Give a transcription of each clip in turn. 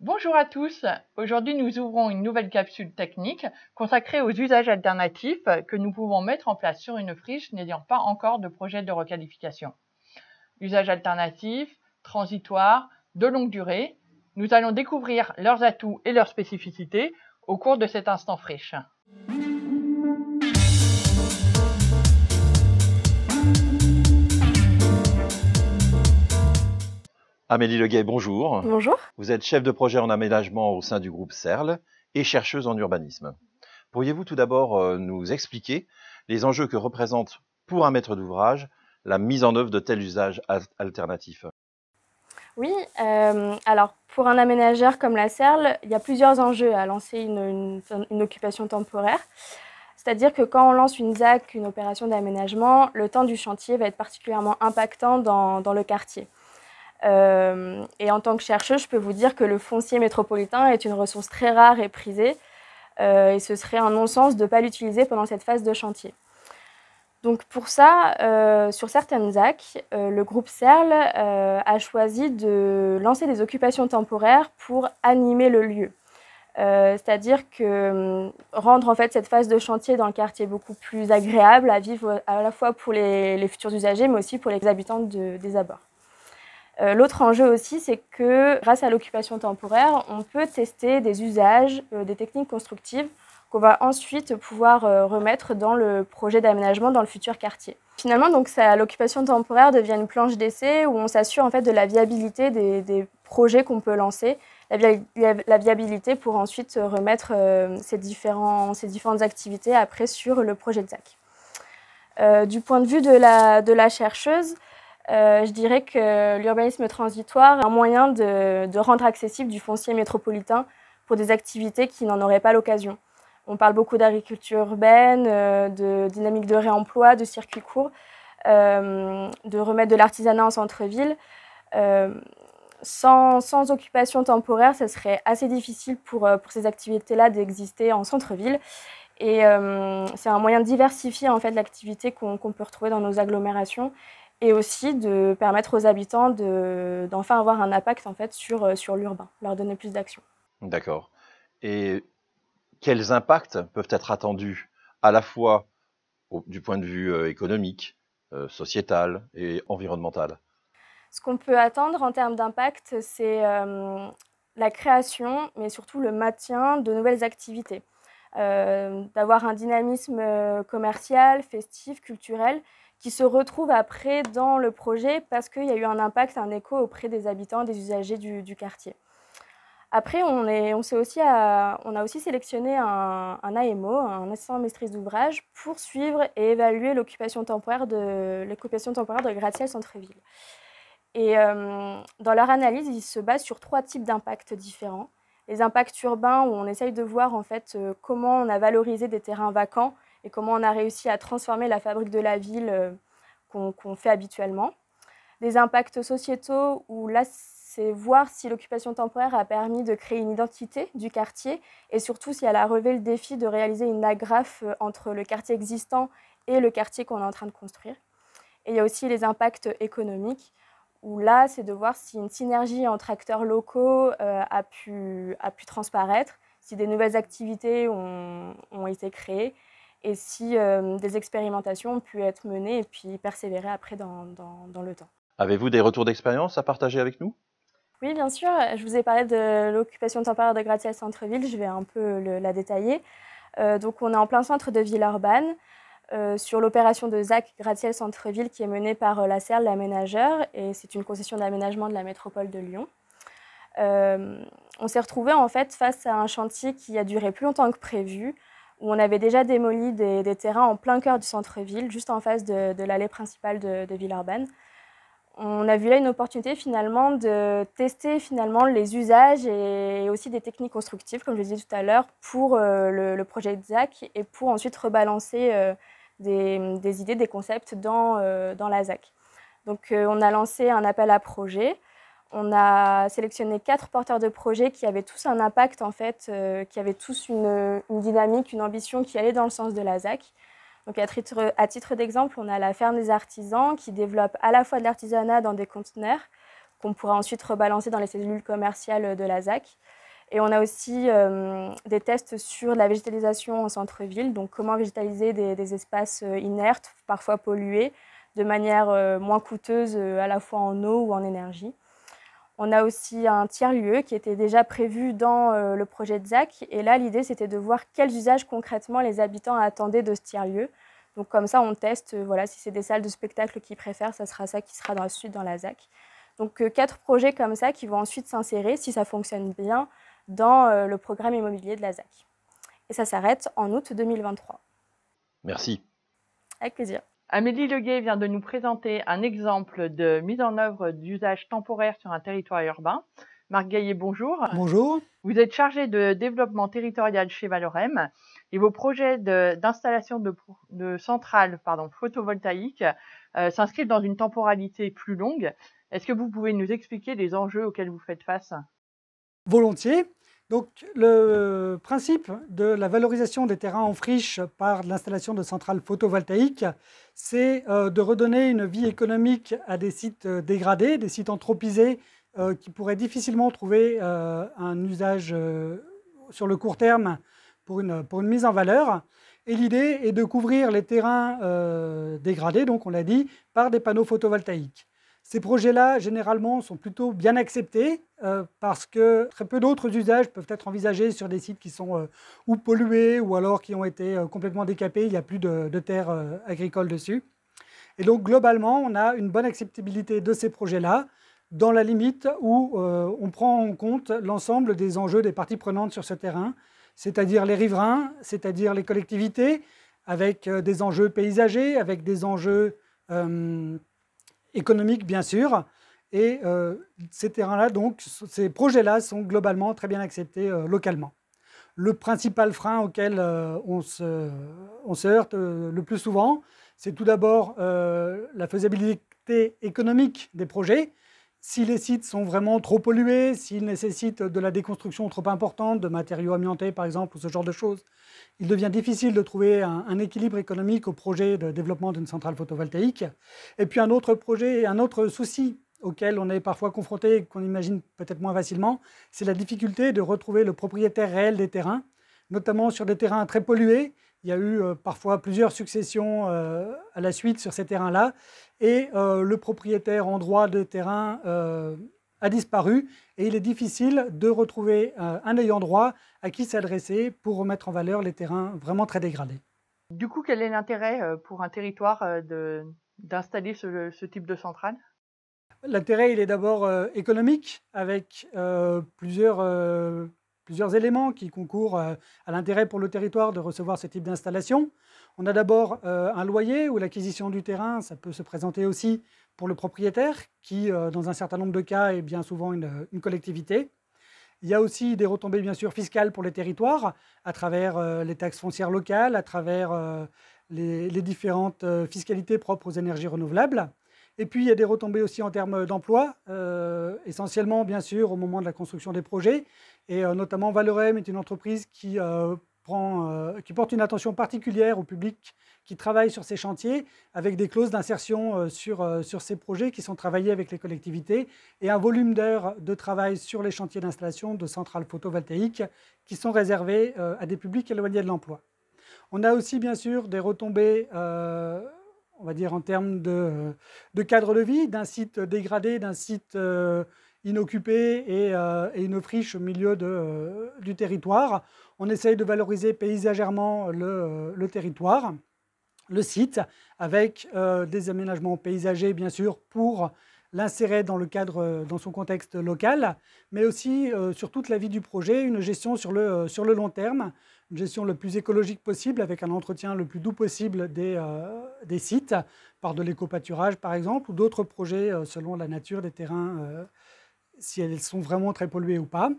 Bonjour à tous, aujourd'hui nous ouvrons une nouvelle capsule technique consacrée aux usages alternatifs que nous pouvons mettre en place sur une friche n'ayant pas encore de projet de requalification. Usages alternatifs, transitoires, de longue durée, nous allons découvrir leurs atouts et leurs spécificités au cours de cet instant friche. Amélie Leguet, bonjour. Bonjour. Vous êtes chef de projet en aménagement au sein du groupe CERL et chercheuse en urbanisme. Pourriez-vous tout d'abord nous expliquer les enjeux que représente pour un maître d'ouvrage la mise en œuvre de tels usages alternatifs? Oui, alors pour un aménageur comme la CERL, il y a plusieurs enjeux à lancer une occupation temporaire. C'est-à-dire que quand on lance une ZAC, une opération d'aménagement, le temps du chantier va être particulièrement impactant dans le quartier. Et en tant que chercheuse, je peux vous dire que le foncier métropolitain est une ressource très rare et prisée, et ce serait un non-sens de ne pas l'utiliser pendant cette phase de chantier. Donc pour ça, sur certaines ZAC, le groupe CERL a choisi de lancer des occupations temporaires pour animer le lieu. C'est-à-dire que rendre en fait cette phase de chantier dans le quartier beaucoup plus agréable à vivre à la fois pour les futurs usagers, mais aussi pour les habitants des abords. L'autre enjeu aussi, c'est que grâce à l'occupation temporaire, on peut tester des usages, des techniques constructives qu'on va ensuite pouvoir remettre dans le projet d'aménagement dans le futur quartier. Finalement, donc, l'occupation temporaire devient une planche d'essai où on s'assure en fait de la viabilité des projets qu'on peut lancer, la viabilité pour ensuite remettre ces différentes activités après sur le projet de ZAC. Du point de vue de la chercheuse, je dirais que l'urbanisme transitoire est un moyen de rendre accessible du foncier métropolitain pour des activités qui n'en auraient pas l'occasion. On parle beaucoup d'agriculture urbaine, de dynamique de réemploi, de circuits courts, de remettre de l'artisanat en centre-ville. Sans occupation temporaire, ce serait assez difficile pour ces activités-là d'exister en centre-ville. Et c'est un moyen de diversifier en fait, l'activité qu'on peut retrouver dans nos agglomérations, et aussi de permettre aux habitants d'enfin avoir un impact en fait, sur l'urbain, leur donner plus d'action. D'accord. Et quels impacts peuvent être attendus à la fois du point de vue économique, sociétal et environnemental? Ce qu'on peut attendre en termes d'impact, c'est la création, mais surtout le maintien de nouvelles activités. D'avoir un dynamisme commercial, festif, culturel, qui se retrouve après dans le projet parce qu'il y a eu un impact, un écho auprès des habitants, des usagers du quartier. Après, on a aussi sélectionné un AMO, un assistant maîtrise d'ouvrage, pour suivre et évaluer l'occupation temporaire de gratte-ciel centre-ville. Et dans leur analyse, ils se basent sur 3 types d'impacts différents. Les impacts urbains, où on essaye de voir en fait, comment on a valorisé des terrains vacants et comment on a réussi à transformer la fabrique de la ville qu'on fait habituellement. Des impacts sociétaux, où là, c'est voir si l'occupation temporaire a permis de créer une identité du quartier et surtout si elle a relevé le défi de réaliser une agrafe entre le quartier existant et le quartier qu'on est en train de construire. Et il y a aussi les impacts économiques, où là, c'est de voir si une synergie entre acteurs locaux a pu transparaître, si des nouvelles activités ont été créées et si des expérimentations ont pu être menées et puis persévérer après dans le temps. Avez-vous des retours d'expérience à partager avec nous? Oui, bien sûr. Je vous ai parlé de l'occupation temporaire de gratte-ciel centre-ville. Je vais un peu la détailler. Donc, on est en plein centre de Villeurbanne, sur l'opération de ZAC gratte-ciel centre-ville qui est menée par la CERL, l'aménageur, et c'est une concession d'aménagement de la métropole de Lyon. On s'est retrouvé en fait face à un chantier qui a duré plus longtemps que prévu, où on avait déjà démoli des terrains en plein cœur du centre-ville, juste en face de l'allée principale de Villeurbanne. On a vu là une opportunité finalement de tester finalement les usages et aussi des techniques constructives, comme je le disais tout à l'heure, pour le projet de ZAC et pour ensuite rebalancer des idées, des concepts dans la ZAC. Donc on a lancé un appel à projets. On a sélectionné 4 porteurs de projets qui avaient tous un impact en fait, qui avaient tous une dynamique, une ambition qui allait dans le sens de la ZAC. Donc à titre d'exemple, on a la ferme des artisans qui développe à la fois de l'artisanat dans des conteneurs qu'on pourra ensuite rebalancer dans les cellules commerciales de la ZAC. Et on a aussi des tests sur la végétalisation en centre-ville, donc comment végétaliser des espaces inertes, parfois pollués, de manière moins coûteuse à la fois en eau ou en énergie. On a aussi un tiers-lieu qui était déjà prévu dans le projet de ZAC. Et là, l'idée, c'était de voir quels usages concrètement les habitants attendaient de ce tiers-lieu. Donc comme ça, on teste, voilà, si c'est des salles de spectacle qu'ils préfèrent, ça sera ça qui sera ensuite dans la ZAC. Donc 4 projets comme ça qui vont ensuite s'insérer, si ça fonctionne bien, dans le programme immobilier de la ZAC. Et ça s'arrête en août 2023. Merci. Avec plaisir. Amélie Leguet vient de nous présenter un exemple de mise en œuvre d'usage temporaire sur un territoire urbain. Marc Gaillet, bonjour. Bonjour. Vous êtes chargé de développement territorial chez Valorem et vos projets d'installation de centrales photovoltaïques s'inscrivent dans une temporalité plus longue. Est-ce que vous pouvez nous expliquer les enjeux auxquels vous faites face ? Volontiers. Donc, le principe de la valorisation des terrains en friche par l'installation de centrales photovoltaïques, c'est de redonner une vie économique à des sites dégradés, des sites anthropisés qui pourraient difficilement trouver un usage sur le court terme pour une mise en valeur. Et l'idée est de couvrir les terrains dégradés, donc on l'a dit, par des panneaux photovoltaïques. Ces projets-là, généralement, sont plutôt bien acceptés parce que très peu d'autres usages peuvent être envisagés sur des sites qui sont ou pollués ou alors qui ont été complètement décapés, il n'y a plus de terres agricoles dessus. Et donc, globalement, on a une bonne acceptabilité de ces projets-là dans la limite où on prend en compte l'ensemble des enjeux des parties prenantes sur ce terrain, c'est-à-dire les riverains, c'est-à-dire les collectivités, avec des enjeux paysagers, avec des enjeux économiques bien sûr, et ces terrains-là, donc ces projets-là sont globalement très bien acceptés localement. Le principal frein auquel on se heurte le plus souvent, c'est tout d'abord la faisabilité économique des projets. Si les sites sont vraiment trop pollués, s'ils nécessitent de la déconstruction trop importante de matériaux amiantés par exemple, ou ce genre de choses, il devient difficile de trouver un équilibre économique au projet de développement d'une centrale photovoltaïque. Et puis un autre projet, un autre souci auquel on est parfois confronté et qu'on imagine peut-être moins facilement, c'est la difficulté de retrouver le propriétaire réel des terrains, notamment sur des terrains très pollués. Il y a eu parfois plusieurs successions à la suite sur ces terrains-là, et le propriétaire en droit de terrain a disparu, et il est difficile de retrouver un ayant droit à qui s'adresser pour remettre en valeur les terrains vraiment très dégradés. Du coup, quel est l'intérêt pour un territoire d'installer ce type de centrale ? L'intérêt, il est d'abord économique, avec plusieurs éléments qui concourent à l'intérêt pour le territoire de recevoir ce type d'installation. On a d'abord un loyer ou l'acquisition du terrain, ça peut se présenter aussi pour le propriétaire qui, dans un certain nombre de cas, est bien souvent une collectivité. Il y a aussi des retombées bien sûr fiscales pour les territoires à travers les taxes foncières locales, à travers les différentes fiscalités propres aux énergies renouvelables. Et puis, il y a des retombées aussi en termes d'emploi, essentiellement, bien sûr, au moment de la construction des projets. Et notamment, Valorem est une entreprise qui porte une attention particulière au public qui travaille sur ces chantiers, avec des clauses d'insertion sur ces projets qui sont travaillés avec les collectivités, et un volume d'heures de travail sur les chantiers d'installation de centrales photovoltaïques qui sont réservés à des publics éloignés de l'emploi. On a aussi, bien sûr, des retombées on va dire en termes de cadre de vie, d'un site dégradé, d'un site inoccupé et une friche au milieu du territoire. On essaye de valoriser paysagèrement le territoire, le site, avec des aménagements paysagers, bien sûr, pour l'insérer dans son contexte local, mais aussi sur toute la vie du projet, une gestion sur le long terme, une gestion le plus écologique possible, avec un entretien le plus doux possible des sites, par de l'éco-pâturage par exemple, ou d'autres projets selon la nature des terrains, si elles sont vraiment très polluées ou pas.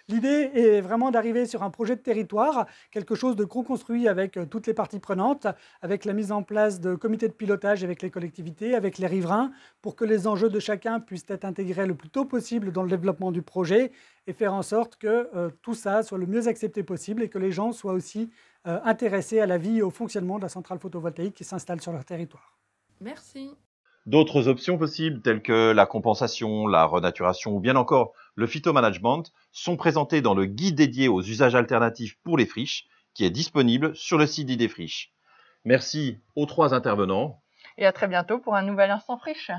L'idée est vraiment d'arriver sur un projet de territoire, quelque chose de co-construit avec toutes les parties prenantes, avec la mise en place de comités de pilotage avec les collectivités, avec les riverains, pour que les enjeux de chacun puissent être intégrés le plus tôt possible dans le développement du projet et faire en sorte que tout ça soit le mieux accepté possible et que les gens soient aussi intéressés à la vie et au fonctionnement de la centrale photovoltaïque qui s'installe sur leur territoire. Merci. D'autres options possibles, telles que la compensation, la renaturation ou bien encore le phytomanagement, sont présentées dans le guide dédié aux usages alternatifs pour les friches, qui est disponible sur le site d'Idéfriche. Merci aux 3 intervenants. Et à très bientôt pour un nouvel Instant Friche.